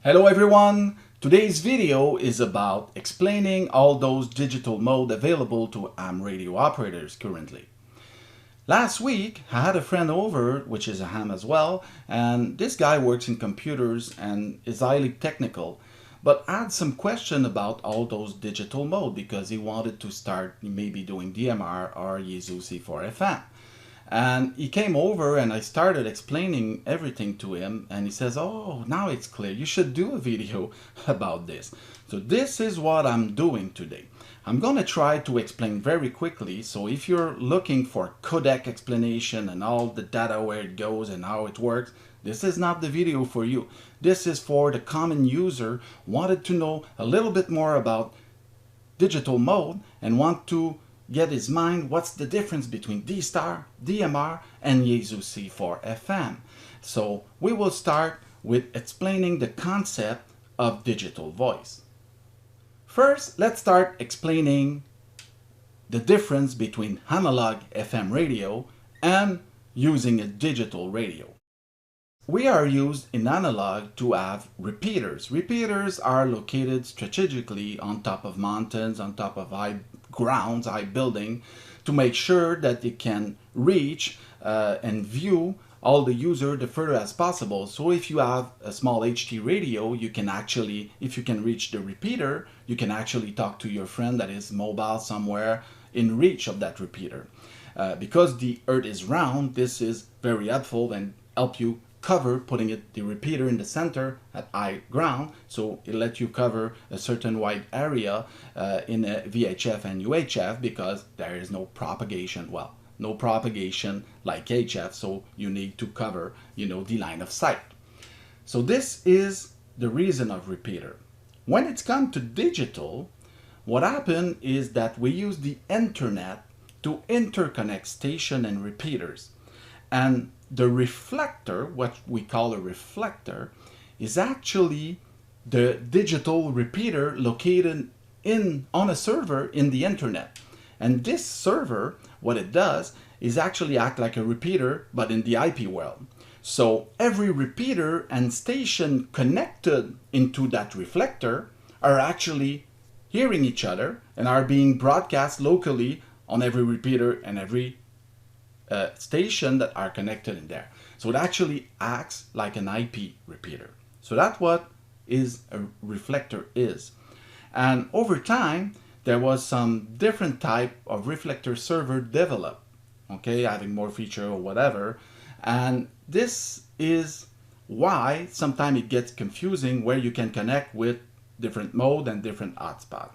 Hello everyone! Today's video is about explaining all those digital modes available to ham radio operators currently. Last week I had a friend over, which is a ham as well, and this guy works in computers and is highly technical, but had some question about all those digital modes because he wanted to start maybe doing DMR or Yaesu C4FM. And he came over and I started explaining everything to him, and he says, oh, now it's clear, you should do a video about this. So this is what I'm doing today. I'm going to try to explain very quickly, so if you're looking for codec explanation and all the data where it goes and how it works, this is not the video for you. This is for the common user who wanted to know a little bit more about digital mode and want to get his mind what's the difference between DStar, DMR, and Yaesu C4FM. So we will start with explaining the concept of digital voice. First, let's start explaining the difference between analog FM radio and using a digital radio. We are used in analog to have repeaters. Repeaters are located strategically on top of mountains, on top of high grounds, high building, to make sure that they can reach and view all the user the further as possible. So if you have a small HT radio, you can actually, if you can reach the repeater, you can actually talk to your friend that is mobile somewhere in reach of that repeater. Because the earth is round, this is very helpful and help you cover, putting the repeater in the center at high ground, so it lets you cover a certain wide area in a VHF and UHF because there is no propagation, well, no propagation like HF, so you need to cover, the line of sight. So this is the reason of repeater. When it's come to digital, what happened is that we use the internet to interconnect station and repeaters. And the reflector, what we call a reflector, is actually the digital repeater located on a server in the internet. And this server, what it does is actually act like a repeater, but in the IP world. So every repeater and station connected into that reflector are actually hearing each other and are being broadcast locally on every repeater and every station that are connected in there. So it actually acts like an IP repeater. So that's what is a reflector is. And over time, there was some different type of reflector server developed, okay, having more feature or whatever. And this is why sometimes it gets confusing where you can connect with different mode and different hotspot.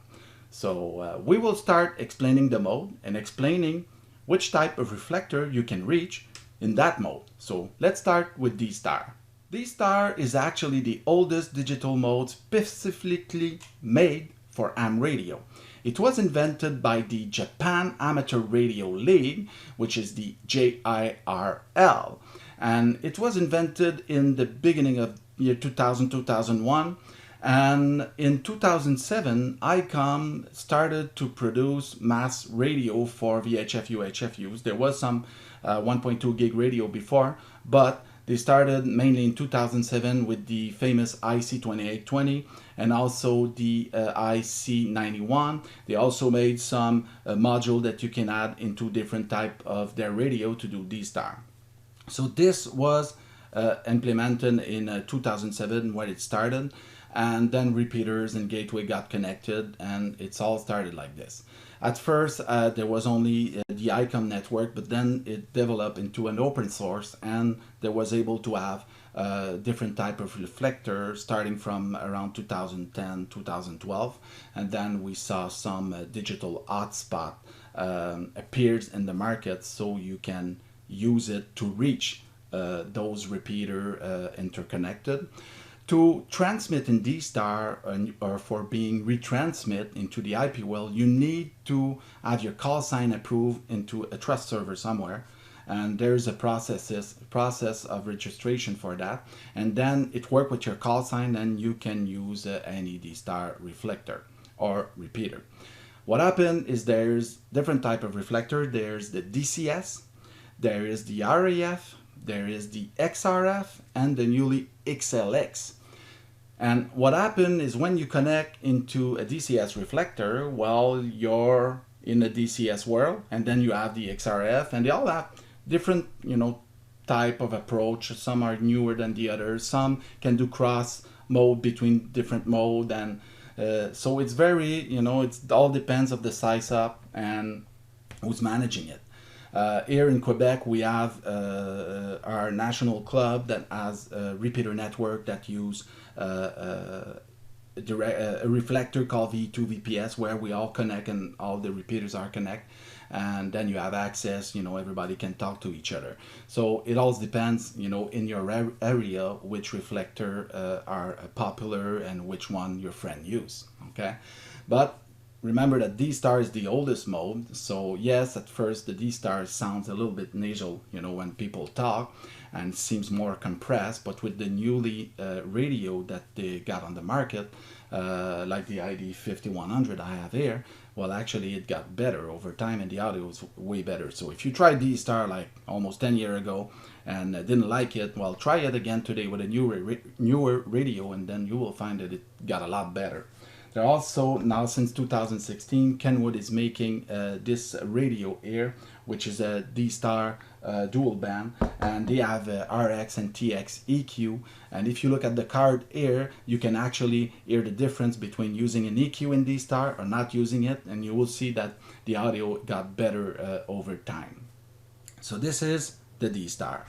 So we will start explaining the mode and explaining which type of reflector you can reach in that mode. So let's start with DStar. DStar is actually the oldest digital mode specifically made for ham radio. It was invented by the Japan Amateur Radio League, which is the JIRL. And it was invented in the beginning of year 2000-2001. And in 2007, ICOM started to produce mass radio for VHF, UHF use. There was some 1.2 gig radio before, but they started mainly in 2007 with the famous IC2820 and also the IC91. They also made some module that you can add into different type of their radio to do DStar. So this was implemented in 2007 when it started. And then repeaters and gateway got connected, and it's all started like this. At first, there was only the ICOM network, but then it developed into an open source, and there was able to have different type of reflector starting from around 2010, 2012, and then we saw some digital hotspot appears in the market, so you can use it to reach those repeater interconnected. To transmit in DStar or for being retransmit into the IP world, you need to have your call sign approved into a trust server somewhere. And there's a process of registration for that. And then it works with your call sign, and you can use any DStar reflector or repeater. What happened is there's different type of reflector. There's the DCS, there is the RAF, there is the XRF, and the newly XLX. And what happened is when you connect into a DCS reflector, well, you're in the DCS world, and then you have the XRF, and they all have different, type of approach. Some are newer than the others. Some can do cross mode between different mode, and so it's very, it all depends of the size up and who's managing it. Here in Quebec, we have our national club that has a repeater network that use a reflector called V2 VPS, where we all connect and all the repeaters are connect, and then you have access, everybody can talk to each other. So it all depends, in your area, which reflector are popular and which one your friend use, okay? But remember that DStar is the oldest mode, so yes, at first the DStar sounds a little bit nasal, when people talk, and seems more compressed, but with the newly radio that they got on the market, like the ID 5100 I have here, well, actually it got better over time and the audio is way better. So if you tried DStar like almost 10 years ago and didn't like it, well, try it again today with a newer radio, and then you will find that it got a lot better. There also, now since 2016, Kenwood is making this radio here, which is a DStar dual band, and they have RX and TX EQ. And if you look at the card here, you can actually hear the difference between using an EQ in DStar or not using it, and you will see that the audio got better over time. So this is the DStar.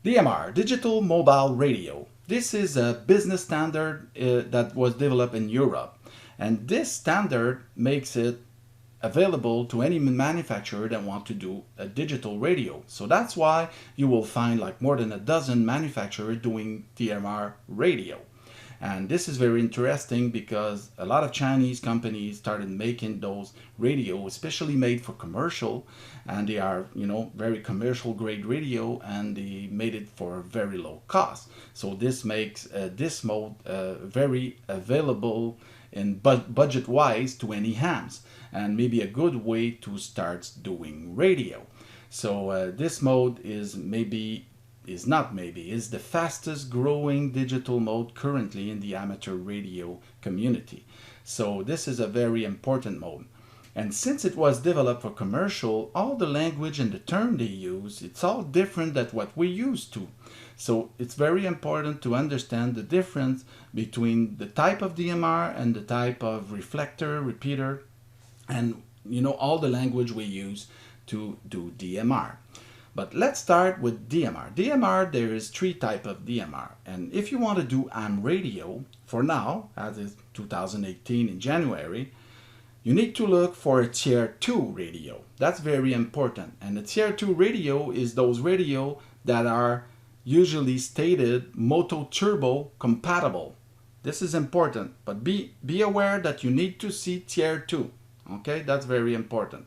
DMR, Digital Mobile Radio. This is a business standard that was developed in Europe, and this standard makes it available to any manufacturer that want to do a digital radio. So that's why you will find like more than a dozen manufacturers doing DMR radio. And this is very interesting because a lot of Chinese companies started making those radio, especially made for commercial, and they are, very commercial grade radio, and they made it for very low cost. So this makes this mode very available in budget wise to any hams, and maybe a good way to start doing radio. So this mode is the fastest growing digital mode currently in the amateur radio community. So this is a very important mode. And since it was developed for commercial, all the language and the term they use, it's all different than what we used to. So it's very important to understand the difference between the type of DMR and the type of reflector, repeater, and all the language we use to do DMR. But let's start with DMR. DMR, there is 3 types of DMR. And if you want to do AM radio, for now, as is 2018 in January, you need to look for a Tier 2 radio. That's very important. And the Tier 2 radio is those radio that are usually stated moto turbo compatible. This is important, but be aware that you need to see Tier 2. Okay, that's very important.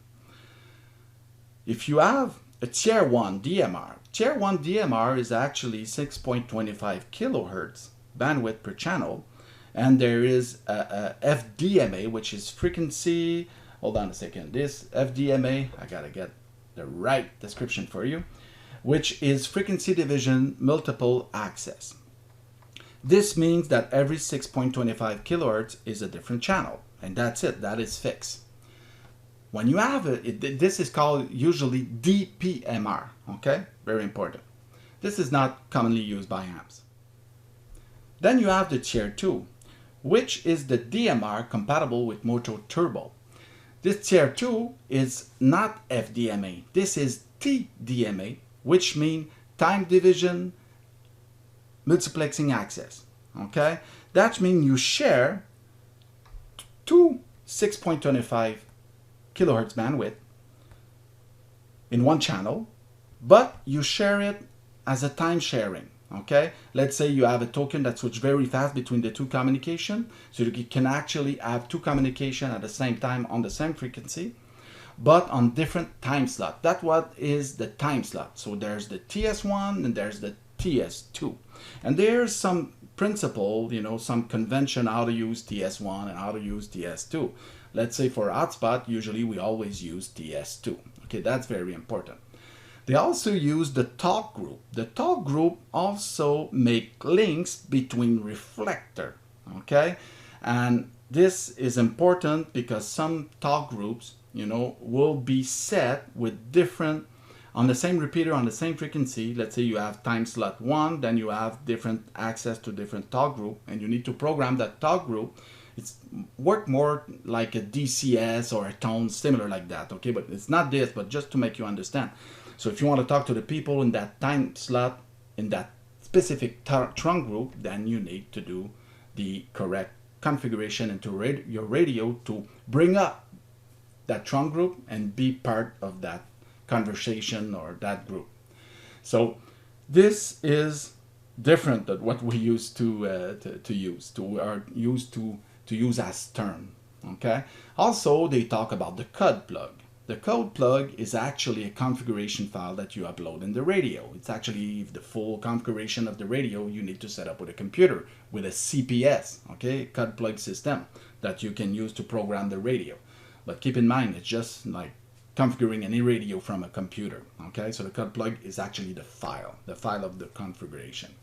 If you have a Tier 1 DMR. Tier 1 DMR is actually 6.25 kilohertz bandwidth per channel, and there is a FDMA, which is frequency, hold on a second, this FDMA, I gotta get the right description for you, which is frequency division multiple access. This means that every 6.25 kilohertz is a different channel, and that's it, that is fixed. When you have it, this is called usually DPMR, okay? Very important. This is not commonly used by hams. Then you have the Tier 2, which is the DMR compatible with moto turbo. This Tier 2 is not FDMA. This is TDMA, which means time division multiplexing access, okay? That means you share two 6.25 kilohertz bandwidth in one channel, but you share it as a time sharing, okay? Let's say you have a token that switches very fast between the two communication, so you can actually have two communication at the same time on the same frequency, but on different time slot. That's what is the time slot. So there's the TS1 and there's the TS2. And there's some principle, some convention how to use TS1 and how to use TS2. Let's say for hotspot, usually we always use TS2. Okay, that's very important. They also use the talk group. The talk group also make links between reflector, okay? And this is important because some talk groups, will be set with different, on the same repeater, on the same frequency. Let's say you have time slot 1, then you have different access to different talk group, and you need to program that talk group. It's work more like a DCS or a tone, similar like that, okay? But it's not this, but just to make you understand. So if you want to talk to the people in that time slot, in that specific trunk group, then you need to do the correct configuration into your radio to bring up that trunk group and be part of that conversation or that group. So this is different than what we used to use as term. Okay. Also, they talk about the code plug. The code plug is actually a configuration file that you upload in the radio. It's actually the full configuration of the radio you need to set up with a computer, with a CPS, okay, code plug system that you can use to program the radio. But keep in mind, it's just like configuring any radio from a computer, okay? So the code plug is actually the file of the configuration.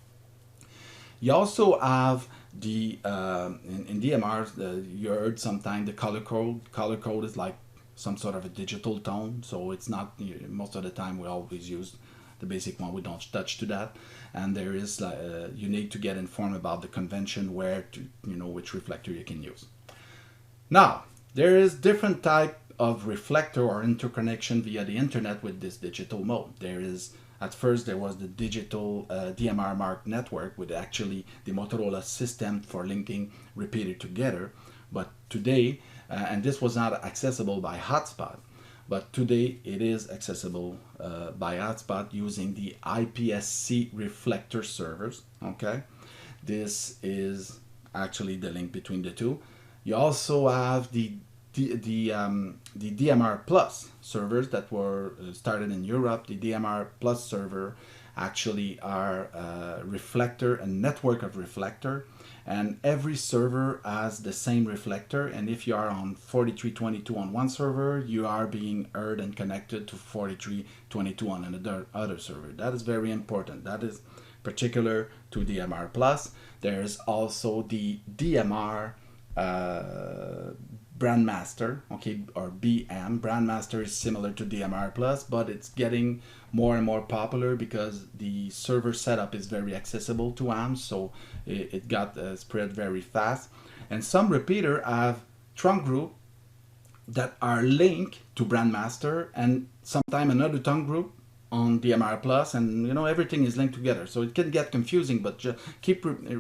You also have the, in DMR, you heard sometimes the color code. Color code is like some sort of a digital tone, so it's not, most of the time we always use the basic one, we don't touch to that. And there is, you need to get informed about the convention, where to, which reflector you can use. Now, there is different type of reflector or interconnection via the internet with this digital mode. There is, at first there was the digital DMR-MARC network with actually the Motorola system for linking repeater together. But today, and this was not accessible by hotspot, but today it is accessible by hotspot using the IPSC reflector servers, okay? This is actually the link between the two. You also have the DMR Plus servers that were started in Europe. The DMR Plus server actually are a reflector, a network of reflector, and every server has the same reflector. And if you are on 4322 on one server, you are being heard and connected to 4322 on another server. That is very important. That is particular to DMR Plus. There's also the DMR Brandmeister, okay, or BM. Brandmeister is similar to DMR Plus, but it's getting more and more popular because the server setup is very accessible to AMs, so it got spread very fast. And some repeater have trunk group that are linked to Brandmeister, and sometime another trunk group on DMR Plus, and everything is linked together, so it can get confusing. But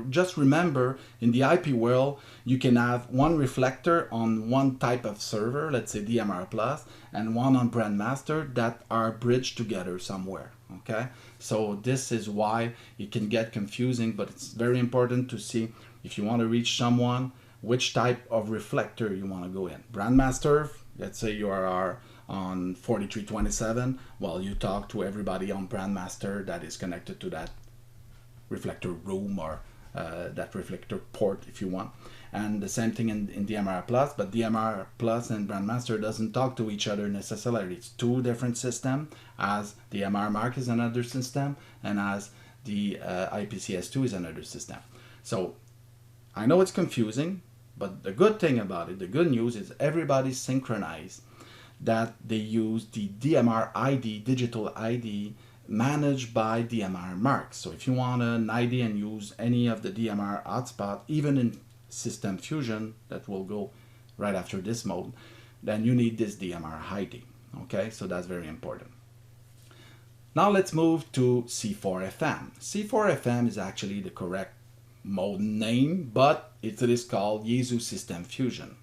just remember, in the IP world, you can have one reflector on one type of server, let's say DMR Plus, and one on Brandmeister that are bridged together somewhere. Okay, so this is why it can get confusing, but it's very important to see, if you want to reach someone, which type of reflector you want to go in. Brandmeister, let's say you are on 4327, while you talk to everybody on Brandmeister that is connected to that reflector room or that reflector port, if you want. And the same thing in DMR Plus, but DMR Plus and Brandmeister doesn't talk to each other necessarily. It's two different systems, as the DMR-MARC is another system, and as the IPCS2 is another system. So I know it's confusing, but the good thing about it, the good news, is everybody's synchronized, that they use the DMR ID, digital ID, managed by DMR-MARC. So if you want an ID and use any of the DMR hotspot, even in System Fusion, that will go right after this mode, then you need this DMR ID. Okay, so that's very important. Now let's move to C4FM. C4FM is actually the correct mode name, but it is called Yaesu System Fusion.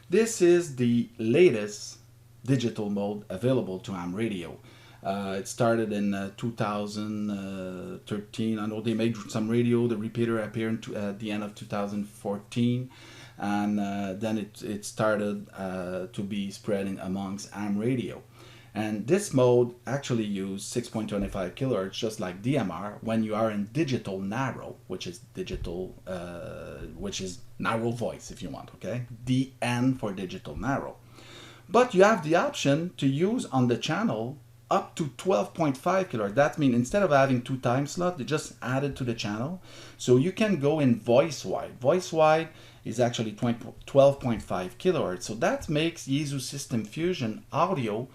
This is the latest digital mode available to ham radio. It started in 2013. I know they made some radio. The repeater appeared at the end of 2014, and then it started to be spreading amongst ham radio. And this mode actually used 6.25 kilohertz, just like DMR, when you are in digital narrow, which is digital, which is narrow voice, if you want. Okay, DN for digital narrow. But you have the option to use on the channel up to 12.5 kilohertz. That means instead of having 2 time slots, they just added to the channel. So you can go in voice wide. Voice wide is actually 12.5 kilohertz. So that makes Yaesu System Fusion audio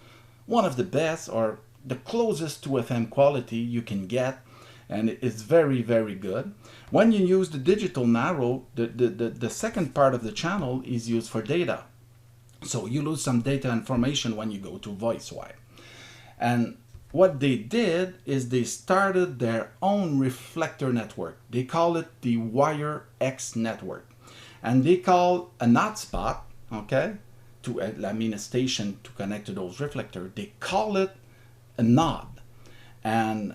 one of the best, or the closest to FM quality you can get, and it's very, very good. When you use the digital narrow, the second part of the channel is used for data. So you lose some data information when you go to voice wide. And what they did is they started their own reflector network. They call it the WireX network. And they call an hotspot, okay, a station to connect to those reflectors, they call it a node. And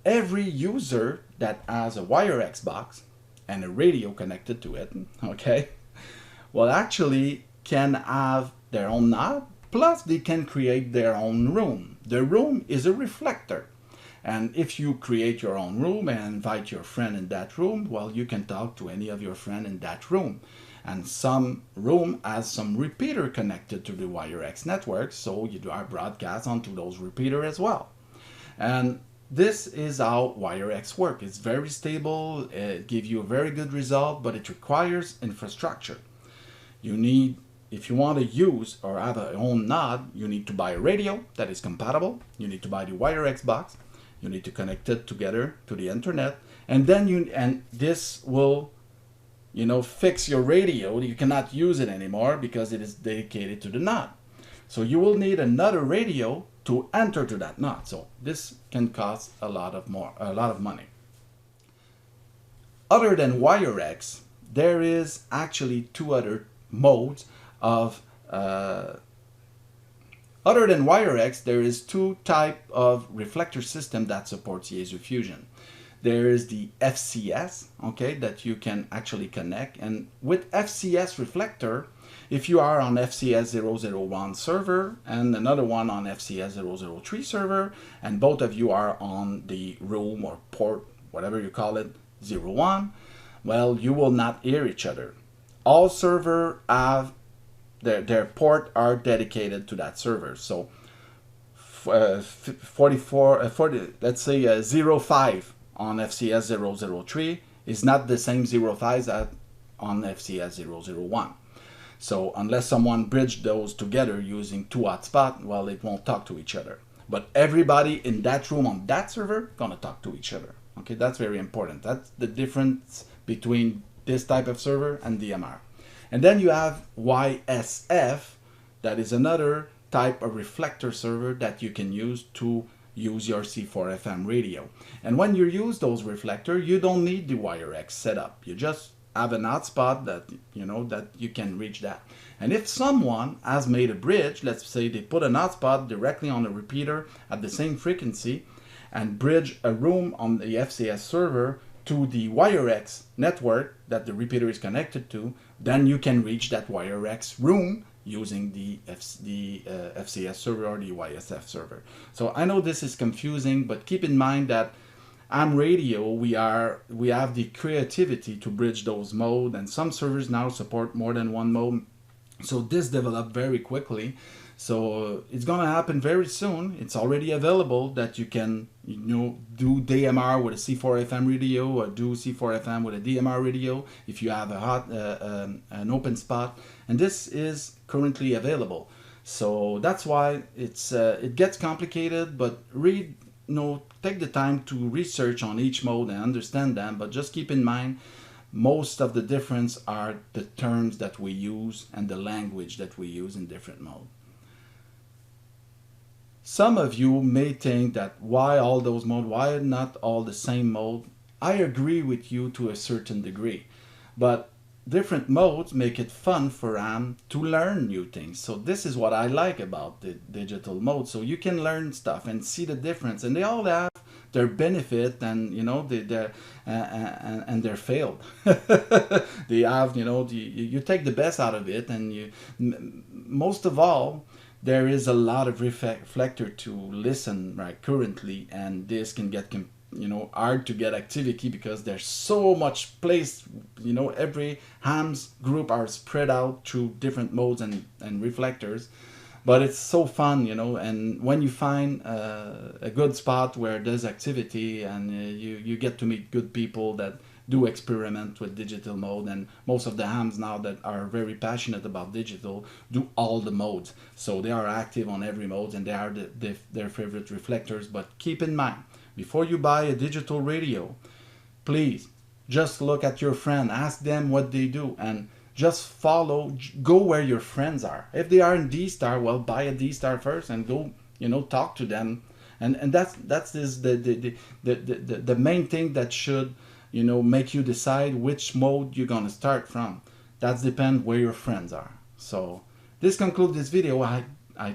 every user that has a WireX box and a radio connected to it, okay, well, actually can have their own node, plus they can create their own room. The room is a reflector. And if you create your own room and invite your friend in that room, well, you can talk to any of your friends in that room. And some room has some repeater connected to the WireX network, so you do our broadcast onto those repeater as well. And this is how WireX works. It's very stable, it gives you a very good result, but it requires infrastructure. You need, if you want to use or have a own node, you need to buy a radio that is compatible. You need to buy the WireX box. You need to connect it together to the internet, and then this will, you know, fix your radio. You cannot use it anymore because it is dedicated to the node. So you will need another radio to enter to that node. So this can cost a lot of money. Other than WireX, there is actually two other modes of other than WireX, there is two type of reflector system that supports Yaesu Fusion. There is the FCS, okay, that you can actually connect. And with FCS reflector, if you are on FCS 001 server and another one on FCS 003 server, and both of you are on the room or port, whatever you call it, 01, well, you will not hear each other. All server have their port are dedicated to that server. So 40, let's say 05 on FCS 003 is not the same 05 as on FCS 001. So unless someone bridged those together using two hotspots, well, it won't talk to each other. But everybody in that room on that server gonna talk to each other. Okay, that's very important. That's the difference between this type of server and DMR. And then you have YSF, that is another type of reflector server that you can use to use your C4FM radio. And when you use those reflectors, you don't need the WireX setup. You just have an hotspot that, you know, that you can reach that. And if someone has made a bridge, let's say they put an hotspot directly on a repeater at the same frequency and bridge a room on the FCS server to the WireX network that the repeater is connected to, then you can reach that WireX room using the FCS server or the YSF server. So I know this is confusing, but keep in mind that AM radio, we have the creativity to bridge those modes, and some servers now support more than one mode. So this developed very quickly. So it's gonna happen very soon. It's already available that you can, you know, do DMR with a C4FM radio or do C4FM with a DMR radio if you have an open spot. And this is currently available. So that's why it gets complicated, but read, you know, take the time to research on each mode and understand them. But just keep in mind, most of the difference are the terms that we use and the language that we use in different modes. Some of you may think that why all those modes, why not all the same mode? I agree with you to a certain degree, but different modes make it fun for AM to learn new things. So this is what I like about the digital mode. So you can learn stuff and see the difference, and they all have their benefit, and you know and they're failed. They have, you know, you take the best out of it, and you most of all, there is a lot of reflector to listen right currently, and this can get, you know, hard to get activity because there's so much place, you know, every hams group are spread out through different modes and reflectors. But it's so fun, you know, and when you find a good spot where there's activity and you get to meet good people that do experiment with digital mode, and most of the hams now that are very passionate about digital do all the modes, so they are active on every mode and they are their favorite reflectors. But keep in mind, before you buy a digital radio, please just look at your friend, ask them what they do, and just follow, go where your friends are. If they are in DStar, well, buy a DStar first and go, you know, talk to them. And that's the main thing that should, you know, make you decide which mode you're gonna start from. That depends where your friends are. So this concludes this video. I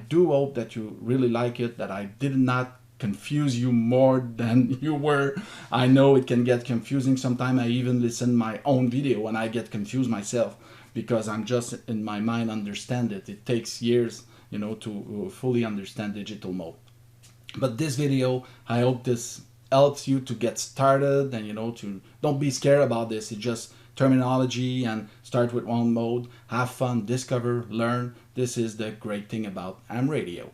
do hope that you really like it, that I did not confuse you more than you were. I know it can get confusing. Sometimes I even listen my own video and I get confused myself because I'm just in my mind understand it. It takes years, you know, to fully understand digital mode. But this video, I hope this helps you to get started, and you know, to don't be scared about this. It's just terminology, and start with one mode, have fun, discover, learn. This is the great thing about ham radio.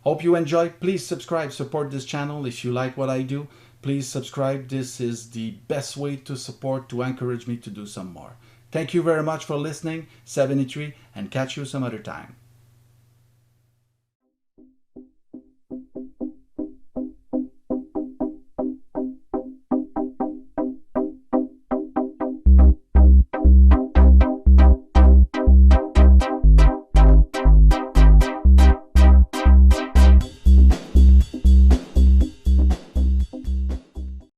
Hope you enjoy. Please subscribe, support this channel. If you like what I do, please subscribe. This is the best way to support, to encourage me to do some more. Thank you very much for listening. 73, and catch you some other time.